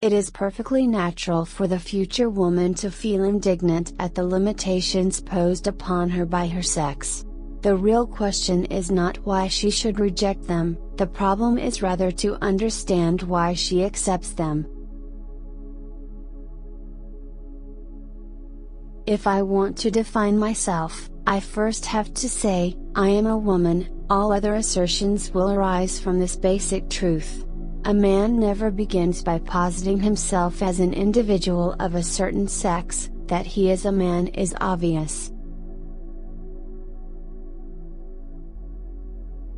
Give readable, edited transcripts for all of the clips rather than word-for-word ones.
It is perfectly natural for the future woman to feel indignant at the limitations posed upon her by her sex. The real question is not why she should reject them, the problem is rather to understand why she accepts them. If I want to define myself, I first have to say, I am a woman. All other assertions will arise from this basic truth. A man never begins by positing himself as an individual of a certain sex. That he is a man is obvious.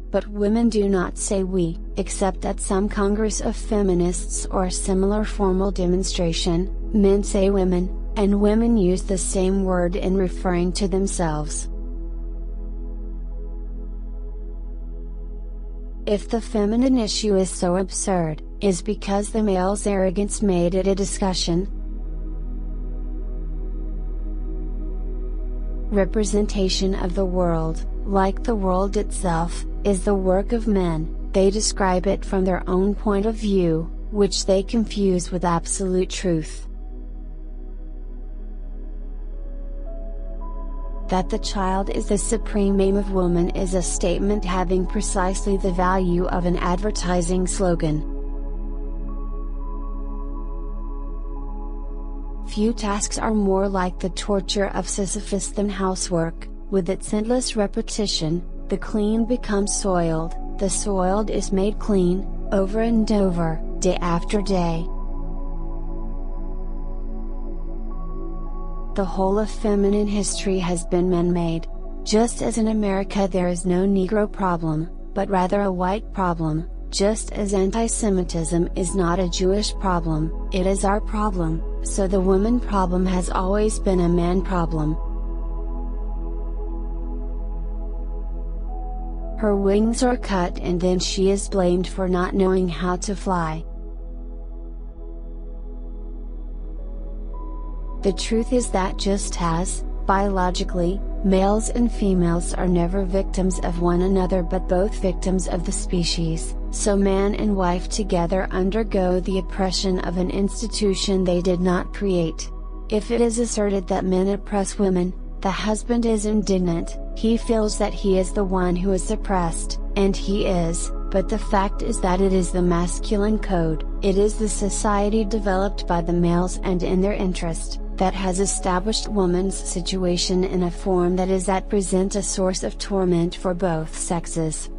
But women do not say we, except at some congress of feminists or similar formal demonstration. Men say women, and women use the same word in referring to themselves. If the feminine issue is so absurd, is because the male's arrogance made it a discussion. Representation of the world, like the world itself, is the work of men. They describe it from their own point of view, which they confuse with absolute truth. That the child is the supreme aim of woman is a statement having precisely the value of an advertising slogan. Few tasks are more like the torture of Sisyphus than housework. With its endless repetition, the clean becomes soiled, the soiled is made clean, over and over, day after day. The whole of feminine history has been man-made. Just as in America there is no Negro problem, but rather a white problem, just as anti-Semitism is not a Jewish problem, it is our problem, so the woman problem has always been a man problem. Her wings are cut and then she is blamed for not knowing how to fly. The truth is that just as, biologically, males and females are never victims of one another but both victims of the species, so man and wife together undergo the oppression of an institution they did not create. If it is asserted that men oppress women, the husband is indignant, he feels that he is the one who is oppressed, and he is, but the fact is that it is the masculine code, it is the society developed by the males and in their interest, that has established woman's situation in a form that is at present a source of torment for both sexes.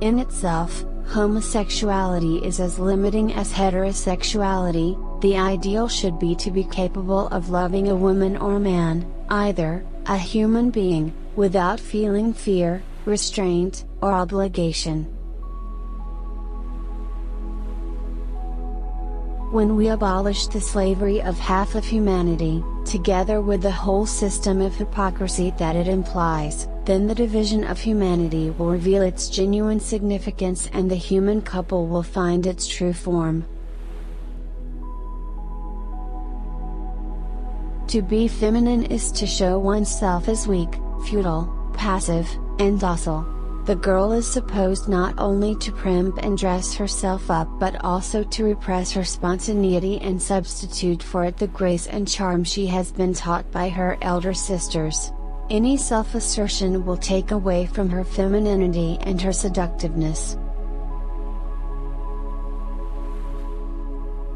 In itself, homosexuality is as limiting as heterosexuality. The ideal should be to be capable of loving a woman or man, either, a human being, without feeling fear, restraint, or obligation. When we abolish the slavery of half of humanity, together with the whole system of hypocrisy that it implies, then the division of humanity will reveal its genuine significance and the human couple will find its true form. To be feminine is to show oneself as weak, futile, passive, and docile. The girl is supposed not only to primp and dress herself up but also to repress her spontaneity and substitute for it the grace and charm she has been taught by her elder sisters. Any self-assertion will take away from her femininity and her seductiveness.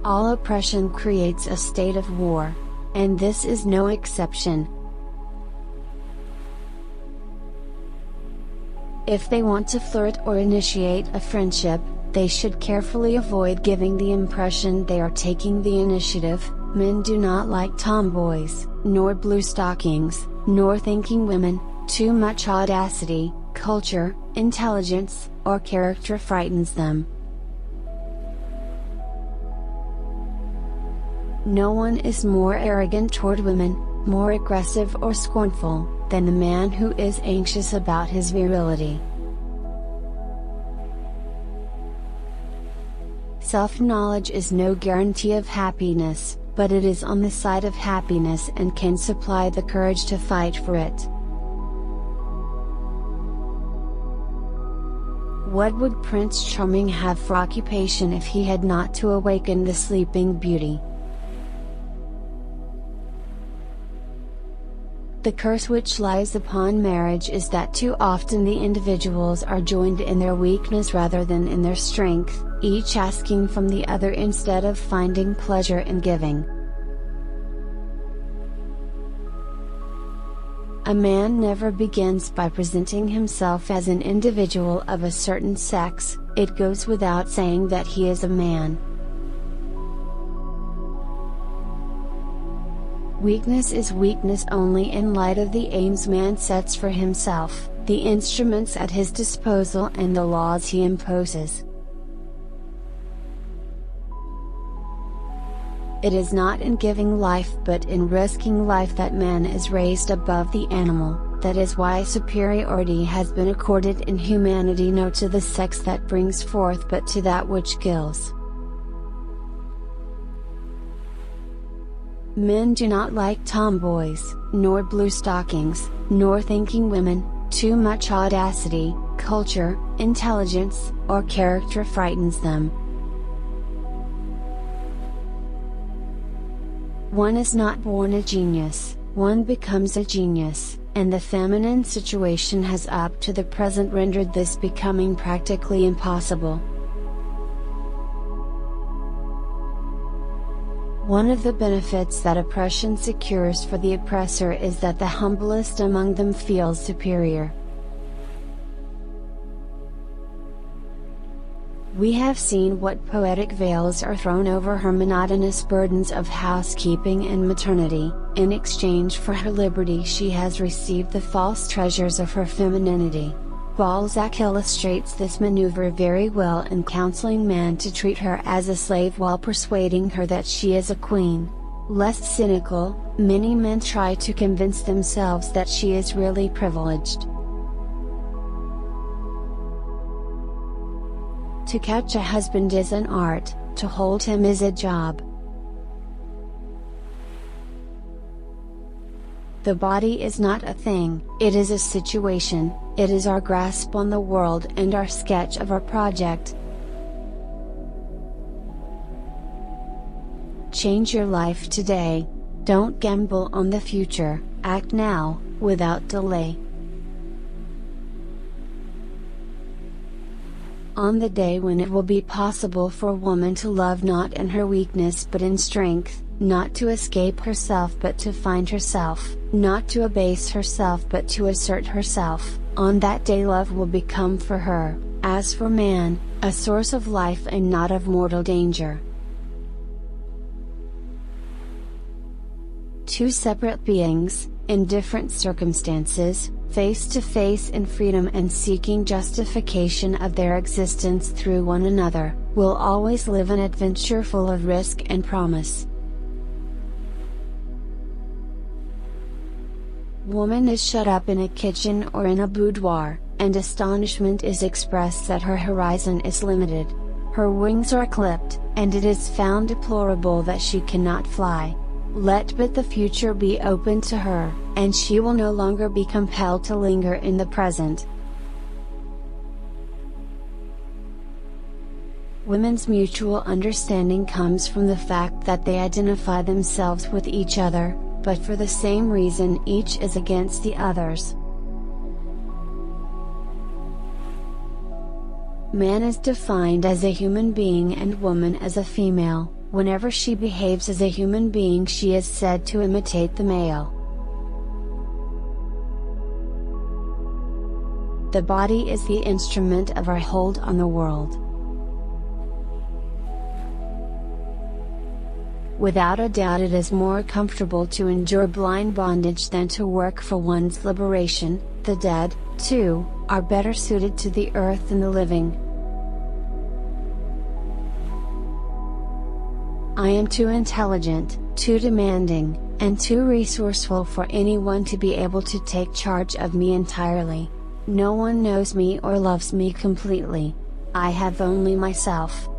All oppression creates a state of war. And this is no exception. If they want to flirt or initiate a friendship, they should carefully avoid giving the impression they are taking the initiative. Men do not like tomboys, nor blue stockings, nor thinking women. Too much audacity, culture, intelligence, or character frightens them. No one is more arrogant toward women, more aggressive or scornful, than the man who is anxious about his virility. Self-knowledge is no guarantee of happiness, but it is on the side of happiness and can supply the courage to fight for it. What would Prince Charming have for occupation if he had not to awaken the sleeping beauty? The curse which lies upon marriage is that too often the individuals are joined in their weakness rather than in their strength, each asking from the other instead of finding pleasure in giving. A man never begins by presenting himself as an individual of a certain sex, it goes without saying that he is a man. Weakness is weakness only in light of the aims man sets for himself, the instruments at his disposal and the laws he imposes. It is not in giving life but in risking life that man is raised above the animal, that is why superiority has been accorded in humanity not to the sex that brings forth but to that which kills. Men do not like tomboys, nor blue stockings, nor thinking women. Too much audacity, culture, intelligence, or character frightens them. One is not born a genius, one becomes a genius, and the feminine situation has up to the present rendered this becoming practically impossible. One of the benefits that oppression secures for the oppressor is that the humblest among them feels superior. We have seen what poetic veils are thrown over her monotonous burdens of housekeeping and maternity. In exchange for her liberty she has received the false treasures of her femininity. Balzac illustrates this maneuver very well in counseling man to treat her as a slave while persuading her that she is a queen. Less cynical, many men try to convince themselves that she is really privileged. To catch a husband is an art, to hold him is a job. The body is not a thing, it is a situation, it is our grasp on the world and our sketch of our project. Change your life today. Don't gamble on the future, act now, without delay. On the day when it will be possible for a woman to love not in her weakness but in strength, not to escape herself but to find herself, not to abase herself but to assert herself, on that day love will become for her, as for man, a source of life and not of mortal danger. Two separate beings, in different circumstances, face to face in freedom and seeking justification of their existence through one another, will always live an adventure full of risk and promise. Woman is shut up in a kitchen or in a boudoir, and astonishment is expressed that her horizon is limited. Her wings are clipped, and it is found deplorable that she cannot fly. Let but the future be open to her, and she will no longer be compelled to linger in the present. Women's mutual understanding comes from the fact that they identify themselves with each other, but for the same reason each is against the others. Man is defined as a human being and woman as a female. Whenever she behaves as a human being she is said to imitate the male. The body is the instrument of our hold on the world. Without a doubt it is more comfortable to endure blind bondage than to work for one's liberation. The dead, too, are better suited to the earth than the living. I am too intelligent, too demanding, and too resourceful for anyone to be able to take charge of me entirely. No one knows me or loves me completely. I have only myself.